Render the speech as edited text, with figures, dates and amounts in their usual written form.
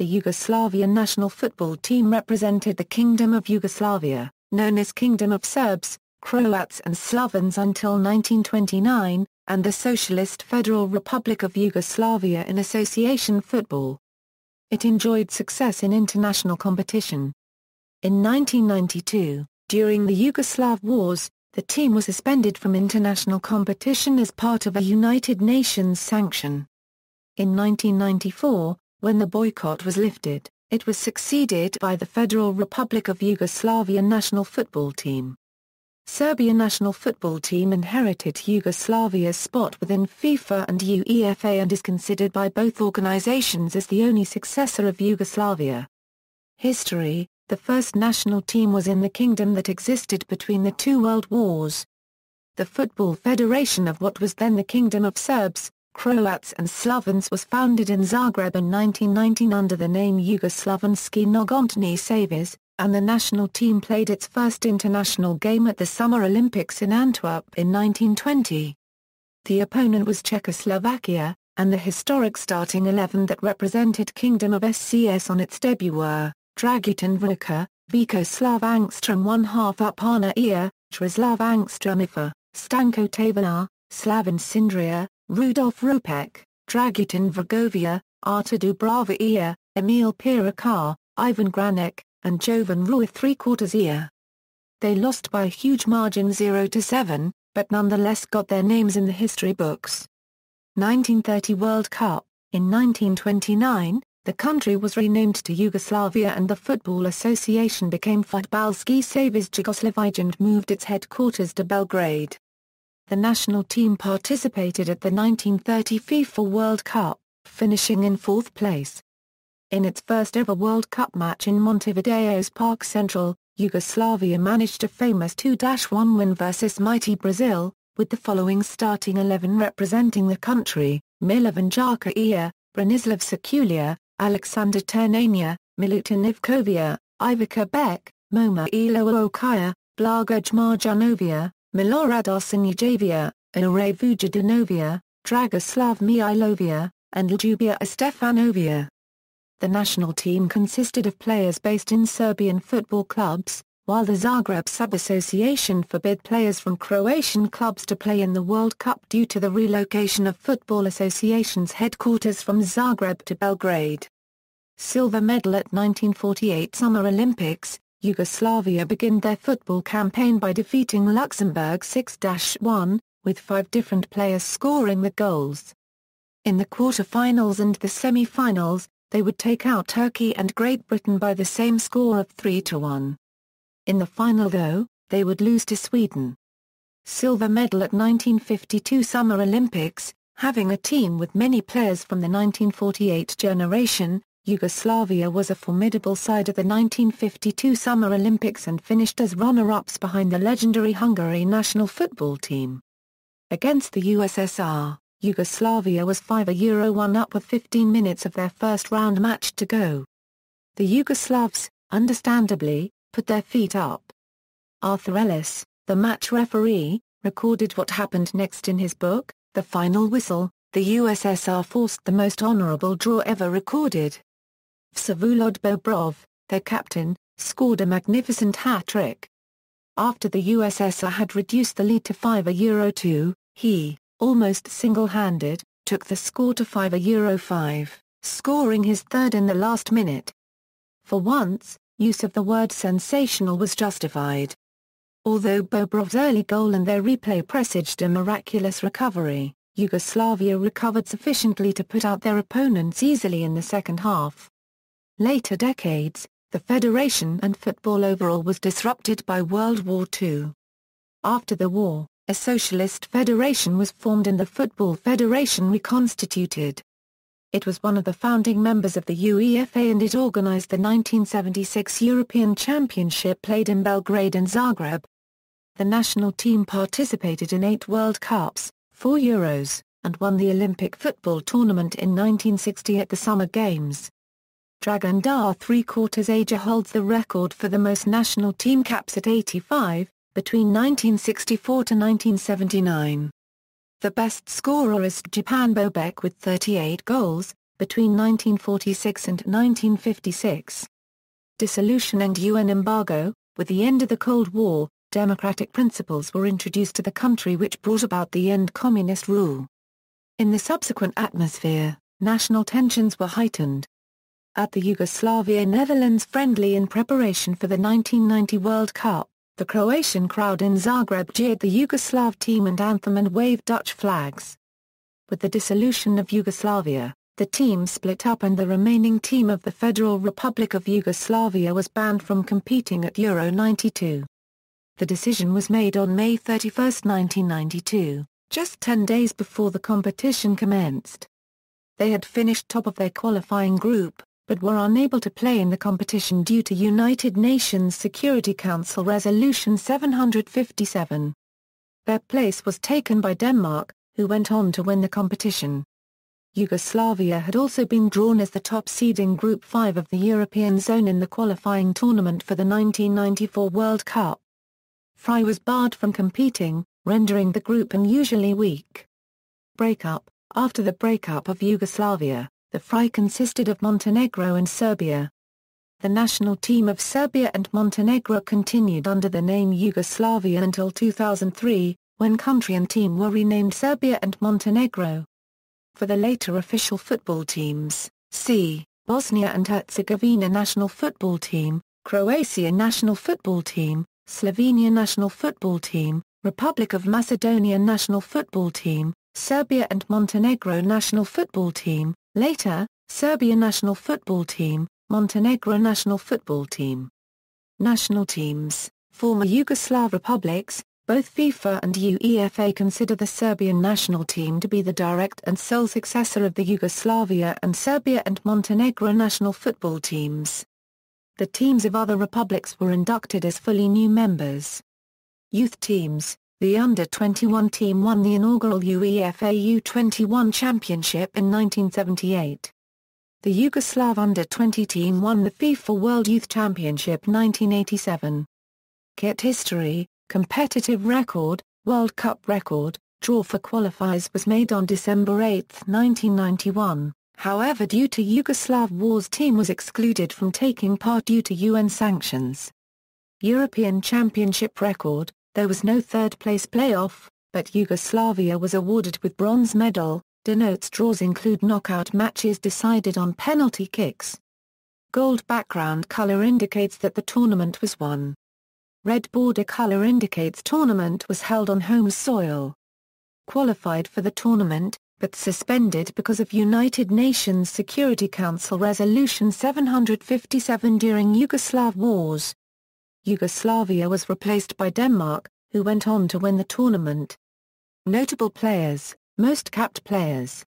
the Yugoslavian national football team represented the Kingdom of Yugoslavia, known as Kingdom of Serbs, Croats and Slovenes until 1929, and the Socialist Federal Republic of Yugoslavia in association football. It enjoyed success in international competition. In 1992, during the Yugoslav Wars, the team was suspended from international competition as part of a United Nations sanction. In 1994, when the boycott was lifted, it was succeeded by the Federal Republic of Yugoslavia national football team. Serbia national football team inherited Yugoslavia's spot within FIFA and UEFA and is considered by both organizations as the only successor of Yugoslavia. History: the first national team was in the kingdom that existed between the two world wars. The Football Federation of what was then the Kingdom of Serbs, Croats and Slovenes was founded in Zagreb in 1919 under the name Jugoslavenski Nogometni Savez, and the national team played its first international game at the Summer Olympics in Antwerp in 1920. The opponent was Czechoslovakia, and the historic starting 11 that represented Kingdom of SCS on its debut were Dragutin Vrka, Vikoslav Angstrom 1/2 Upana Ia, Trislav Angstrom Ifa, Stanko Tavana, Slavin Sindria, Rudolf Rupek, Dragutin Vrgovia, Artur Dubrava Ia, Emil Pirakar, Ivan Granek, and Jovan Ruiz 3/4 Ia. They lost by a huge margin 0-7, but nonetheless got their names in the history books. 1930 World Cup: in 1929, the country was renamed to Yugoslavia and the Football Association became Fudbalski Savez Jugoslavij and moved its headquarters to Belgrade. The national team participated at the 1930 FIFA World Cup, finishing in 4th place. In its first ever World Cup match in Montevideo's Park Central, Yugoslavia managed a famous 2-1 win versus mighty Brazil, with the following starting 11 representing the country: Milovan Jaka Ia, Branislav Sekulia, Alexander Ternania, Milutin Ivkovic, Ivica Beck, Moma Ilo Okaya, Blagoj Marjanovia, Milorad Arsenijevia, Ire Vujadinovia, Dragoslav Mihailovia, and Ljubia Stefanovia. The national team consisted of players based in Serbian football clubs, while the Zagreb Sub-Association forbid players from Croatian clubs to play in the World Cup due to the relocation of Football Association's headquarters from Zagreb to Belgrade. Silver medal at 1948 Summer Olympics, Yugoslavia began their football campaign by defeating Luxembourg 6-1, with 5 different players scoring the goals. In the quarter-finals and the semi-finals, they would take out Turkey and Great Britain by the same score of 3-1. In the final though, they would lose to Sweden. Silver medal at 1952 Summer Olympics, having a team with many players from the 1948 generation, Yugoslavia was a formidable side at the 1952 Summer Olympics and finished as runner-ups behind the legendary Hungary national football team. Against the USSR, Yugoslavia was 5-1 up with 15 minutes of their first-round match to go. The Yugoslavs, understandably, put their feet up. Arthur Ellis, the match referee, recorded what happened next in his book, The Final Whistle. The USSR forced the most honorable draw ever recorded. Vsevolod Bobrov, their captain, scored a magnificent hat-trick. After the USSR had reduced the lead to 5-2, he, almost single-handed, took the score to 5-5, scoring his third in the last minute. For once, use of the word sensational was justified. Although Bobrov's early goal and their replay presaged a miraculous recovery, Yugoslavia recovered sufficiently to put out their opponents easily in the second half. Later decades, the federation and football overall was disrupted by World War II. After the war, a socialist federation was formed and the Football Federation reconstituted. It was one of the founding members of the UEFA and it organized the 1976 European Championship played in Belgrade and Zagreb. The national team participated in 8 World Cups, 4 Euros, and won the Olympic football tournament in 1960 at the Summer Games. Dragan Dar 3/4 Aja holds the record for the most national team caps at 85, between 1964 to 1979. The best scorer is Japan Bobek with 38 goals, between 1946 and 1956. Dissolution and UN embargo. With the end of the Cold War, democratic principles were introduced to the country which brought about the end communist rule. In the subsequent atmosphere, national tensions were heightened. At the Yugoslavia-Netherlands friendly in preparation for the 1990 World Cup, the Croatian crowd in Zagreb jeered the Yugoslav team and anthem and waved Dutch flags. With the dissolution of Yugoslavia, the team split up and the remaining team of the Federal Republic of Yugoslavia was banned from competing at Euro 92. The decision was made on May 31, 1992, just 10 days before the competition commenced. They had finished top of their qualifying group, but were unable to play in the competition due to United Nations Security Council Resolution 757. Their place was taken by Denmark, who went on to win the competition. Yugoslavia had also been drawn as the top seed in Group 5 of the European zone in the qualifying tournament for the 1994 World Cup. FRY was barred from competing, rendering the group unusually weak. Breakup. After the breakup of Yugoslavia, the FRY consisted of Montenegro and Serbia. The national team of Serbia and Montenegro continued under the name Yugoslavia until 2003, when country and team were renamed Serbia and Montenegro. For the later official football teams, see Bosnia and Herzegovina national football team, Croatia national football team, Slovenia national football team, Republic of Macedonia national football team, Serbia and Montenegro national football team, later, Serbia national football team, Montenegro national football team. National teams. Former Yugoslav republics. Both FIFA and UEFA consider the Serbian national team to be the direct and sole successor of the Yugoslavia and Serbia and Montenegro national football teams. The teams of other republics were inducted as fully new members. Youth teams. The under-21 team won the inaugural UEFA U21 Championship in 1978. The Yugoslav under-20 team won the FIFA World Youth Championship 1987. Kit history. Competitive record, World Cup record, draw for qualifiers was made on December 8, 1991, however due to Yugoslav wars team was excluded from taking part due to UN sanctions. European Championship record, there was no third-place playoff, but Yugoslavia was awarded with bronze medal, denotes draws include knockout matches decided on penalty kicks. Gold background color indicates that the tournament was won. Red border color indicates tournament was held on home soil. Qualified for the tournament, but suspended because of United Nations Security Council Resolution 757 during Yugoslav wars. Yugoslavia was replaced by Denmark, who went on to win the tournament. Notable players, most capped players.